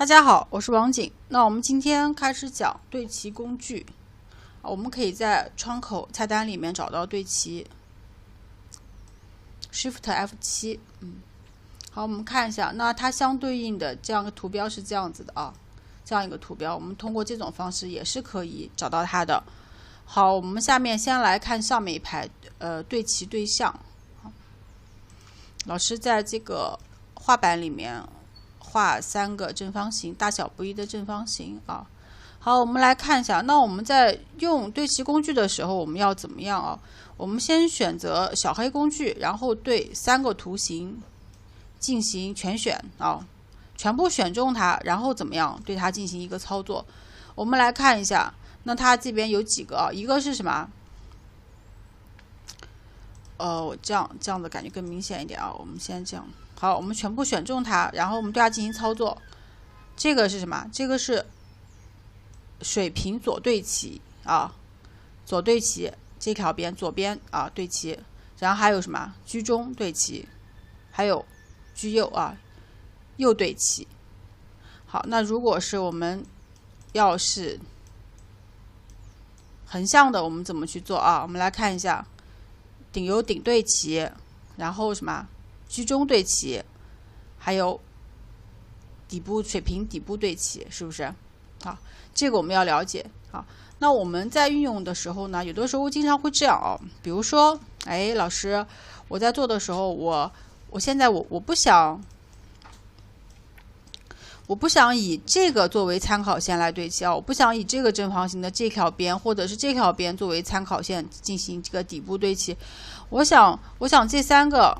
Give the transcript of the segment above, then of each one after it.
大家好，我是王景。那我们今天开始讲对齐工具。我们可以在窗口菜单里面找到对齐 ，Shift F7。好，我们看一下，那它相对应的这样一个图标是这样子的啊，这样一个图标，我们通过这种方式也是可以找到它的。好，我们下面先来看上面一排，对齐对象。老师在这个画板里面画3个正方形，大小不一的正方形啊。好，我们来看一下，那我们在用对齐工具的时候，我们要怎么样啊？我们先选择小黑工具，然后对3个图形进行全选啊，全部选中它，然后怎么样对它进行一个操作？我们来看一下，那它这边有几个啊？一个是什么？我这样子感觉更明显一点啊。我们先这样，好，我们全部选中它，然后我们对它进行操作。这个是什么？这个是水平左对齐啊，左对齐这条边左边啊对齐，然后还有什么？居中对齐，还有居右啊，右对齐。好，那如果是我们要是横向的，我们怎么去做啊？我们来看一下。顶有顶对齐，然后什么居中对齐，还有底部水平底部对齐，是不是？好，这个我们要了解。好，那我们在运用的时候呢，有的时候经常会这样啊，比如说，老师，我在做的时候，我现在我不想以这个作为参考线来对齐啊，我不想以这个正方形的这条边或者是这条边作为参考线进行这个底部对齐。我想这3个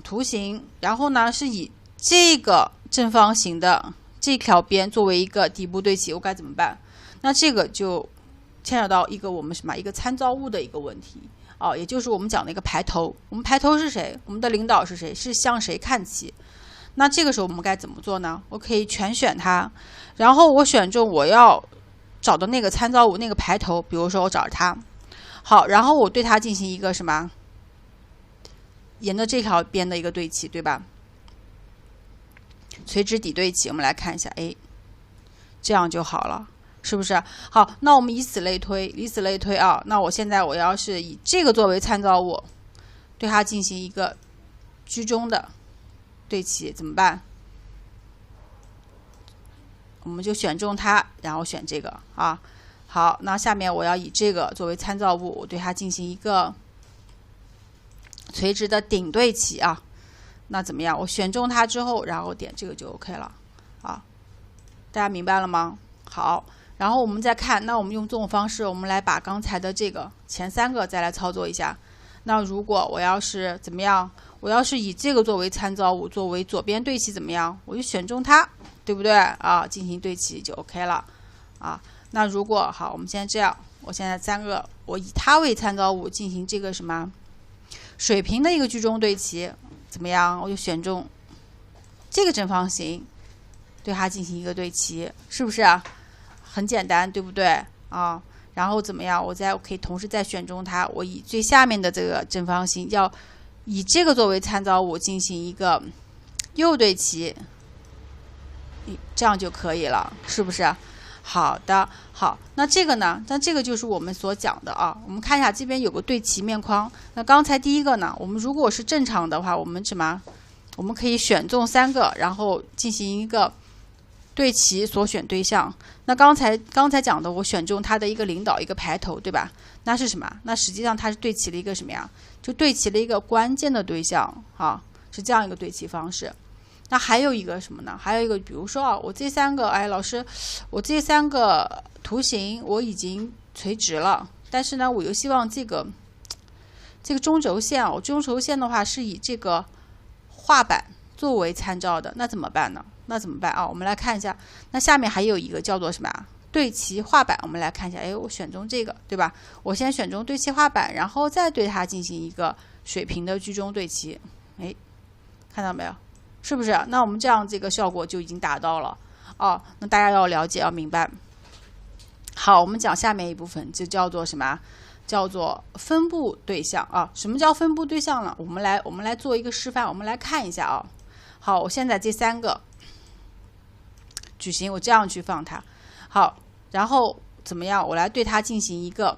图形，然后呢是以这个正方形的这条边作为一个底部对齐，我该怎么办？那这个就牵扯到一个我们一个参照物的一个问题啊，也就是我们讲的一个排头。我们排头是谁？我们的领导是谁？是向谁看齐？那这个时候我们该怎么做呢？我可以全选它，然后我选中我要找的那个参照物那个排头，比如说我找着它，好，然后我对它进行一个什么？沿着这条边的一个对齐，对吧？垂直底对齐，我们来看一下，这样就好了，是不是？好，那我们以此类推啊。那我现在我要是以这个作为参照物，对它进行一个居中的对齐怎么办？我们就选中它，然后选这个啊。好，那下面我要以这个作为参照物，我对它进行一个垂直的顶对齐啊。那怎么样？我选中它之后，然后点这个就 OK 了啊。大家明白了吗？好，然后我们再看，那我们用这种方式，我们来把刚才的这个前3个再来操作一下。那如果我要是怎么样？我要是以这个作为参照物，作为左边对齐怎么样？我就选中它，对不对啊？进行对齐就 OK 了啊。那如果好，我们现在这样，我现在3个，我以它为参照物进行这个什么水平的一个居中对齐，怎么样？我就选中这个正方形，对它进行一个对齐，是不是啊？很简单，对不对啊？然后怎么样？我可以同时再选中它，我以最下面的这个正方形要以这个作为参照物进行一个右对齐，这样就可以了，是不是？好的，好，那这个呢？那这个就是我们所讲的啊。我们看一下这边有个对齐面框。那刚才第一个呢，我们如果是正常的话，我们我们可以选中3个，然后进行一个对齐所选对象。那刚才讲的，我选中它的一个领导一个排头，对吧？那是什么？那实际上它是对齐了一个什么呀？就对齐了一个关键的对象啊，是这样一个对齐方式。那还有一个什么呢？还有一个，比如说啊，我这3个，老师，我这3个图形我已经垂直了，但是呢，我又希望这个中轴线啊，我中轴线的话是以这个画板作为参照的，那怎么办呢？我们来看一下，那下面还有一个叫做什么啊？对齐画板，我们来看一下，我选中这个，对吧？我先选中对齐画板，然后再对它进行一个水平的居中对齐，看到没有？是不是？那我们这样这个效果就已经达到了哦。那大家要了解，要明白。好，我们讲下面一部分，就叫做什么？叫做分布对象啊。什么叫分布对象呢？我们来做一个示范，我们来看一下啊。好，我现在这3个矩形，我这样去放它。好，然后怎么样？我来对它进行一个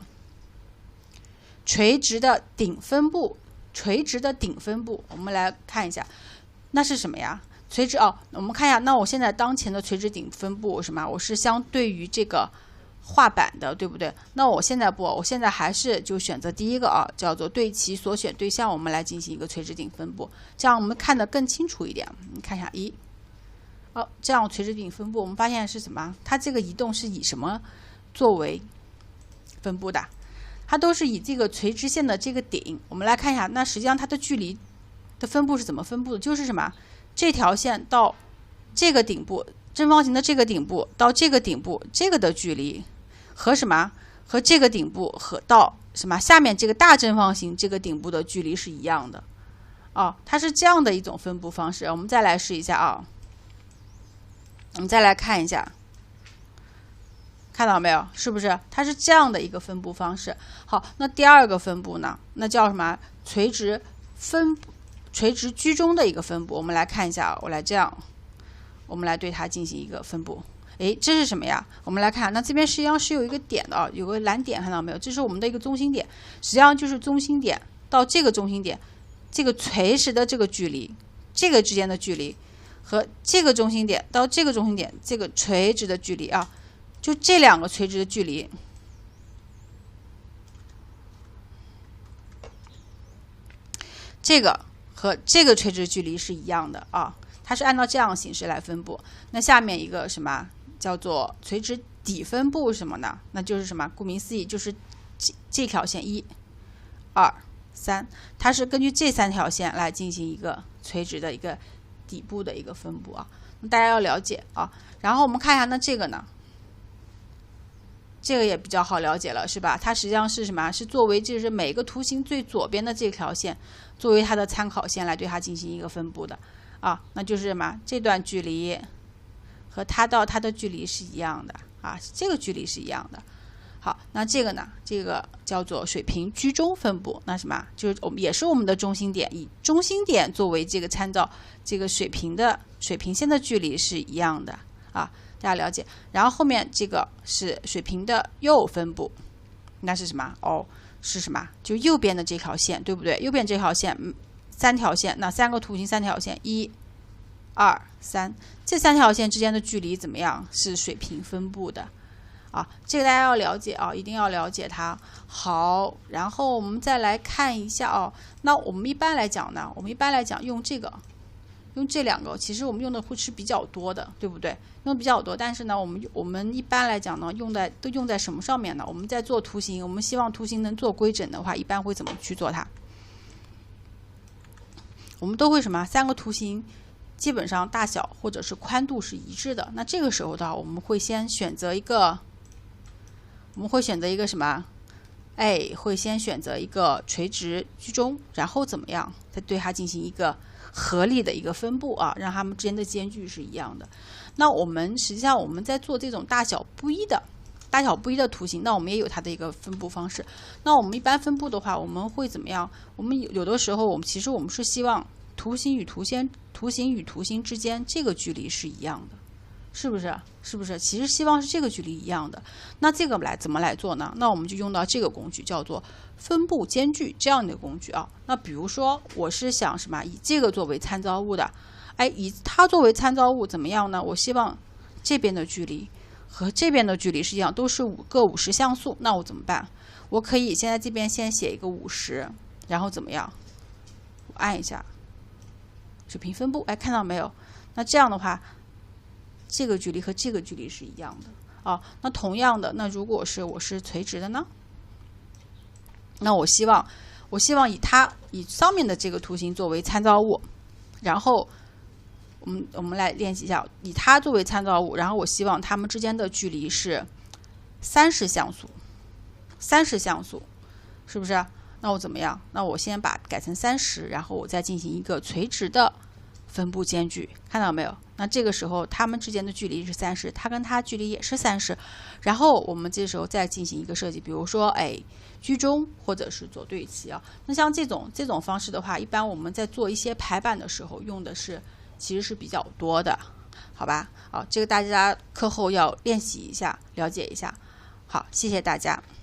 垂直的顶分布。垂直的顶分布，我们来看一下，那是什么呀？垂直我们看一下，那我现在当前的垂直顶分布什么？我是相对于这个画板的，对不对？那我现在不，我现在还是就选择第一个叫做对其所选对象，我们来进行一个垂直顶分布，这样我们看得更清楚一点。你看一下，这样垂直顶分布，我们发现是什么？它这个移动是以什么作为分布的？它都是以这个垂直线的这个顶。我们来看一下，那实际上它的距离的分布是怎么分布的？就是什么？这条线到这个顶部，正方形的这个顶部到这个顶部，这个的距离和什么？和这个顶部和到什么？下面这个大正方形这个顶部的距离是一样的。它是这样的一种分布方式。我们再来试一下我们再来看一下。看到没有？是不是？它是这样的一个分布方式。好，那第二个分布呢？那叫什么？垂直居中的一个分布。我们来看一下，我来对它进行一个分布。这是什么呀？我们来看，那这边实际上是有一个点的有个蓝点，看到没有？这是我们的一个中心点，实际上就是中心点到这个中心点，这个垂直的这个距离，这个之间的距离和这个中心点到这个中心点这个垂直的距离就这两个垂直的距离，这个和这个垂直距离是一样的它是按照这样的形式来分布。那下面一个什么叫做垂直底分布什么呢？那就是什么？顾名思义，就是这条线1、2、3，它是根据这3条线来进行一个垂直的一个底部的一个分布那大家要了解然后我们看一下，那这个呢？这个也比较好了解了，是吧？它实际上是什么？是作为就是每个图形最左边的这条线作为它的参考线来对它进行一个分布的那就是什么？这段距离和它到它的距离是一样的这个距离是一样的。好，那这个呢？这个叫做水平居中分布。那什么？就是也是我们的中心点，以中心点作为这个参照，这个水平线的距离是一样的大家了解。然后后面这个是水平的右分布，那是什么？是什么？就右边的这条线，对不对？右边这条线3条线，那3个图形3条线，1、2、3，这3条线之间的距离怎么样？是水平分布的这个大家要了解一定要了解它。好，然后我们再来看一下那我们一般来讲呢，用这两个，其实我们用的会是比较多的，对不对？用的比较多，但是呢，我们一般来讲呢，都用在什么上面呢？我们在做图形，我们希望图形能做规整的话，一般会怎么去做它？我们都会什么？3个图形基本上大小或者是宽度是一致的。那这个时候的话，我们会选择一个什么？会先选择一个垂直居中，然后怎么样？再对它进行一个合理的一个分布让它们之间的间距是一样的。那我们实际上我们在做这种大小不一的图形，那我们也有它的一个分布方式。那我们一般分布的话，我们会怎么样？我们有的时候其实我们是希望图形与图形之间这个距离是一样的，是不是？其实希望是这个距离一样的。那这个怎么来做呢？那我们就用到这个工具，叫做分布间距这样的工具那比如说我是想什么？以这个作为参照物的，以它作为参照物怎么样呢？我希望这边的距离和这边的距离是一样，都是各50像素。那我怎么办？我可以现在这边先写一个50，然后怎么样？我按一下水平分布，看到没有？那这样的话，这个距离和这个距离是一样的那同样的，那如果我是垂直的呢？那我希望以上面的这个图形作为参照物，然后我们来练习一下，以它作为参照物，然后我希望它们之间的距离是30像素，30像素，是不是？那我怎么样？那我先改成30，然后我再进行一个垂直的分布间距，看到没有？那这个时候它们之间的距离是30，它跟它距离也是30，然后我们这时候再进行一个设计，比如说居中或者是做对齐那像这种方式的话，一般我们在做一些排版的时候用的其实是比较多的好吧？这个大家课后要练习一下，了解一下。好，谢谢大家。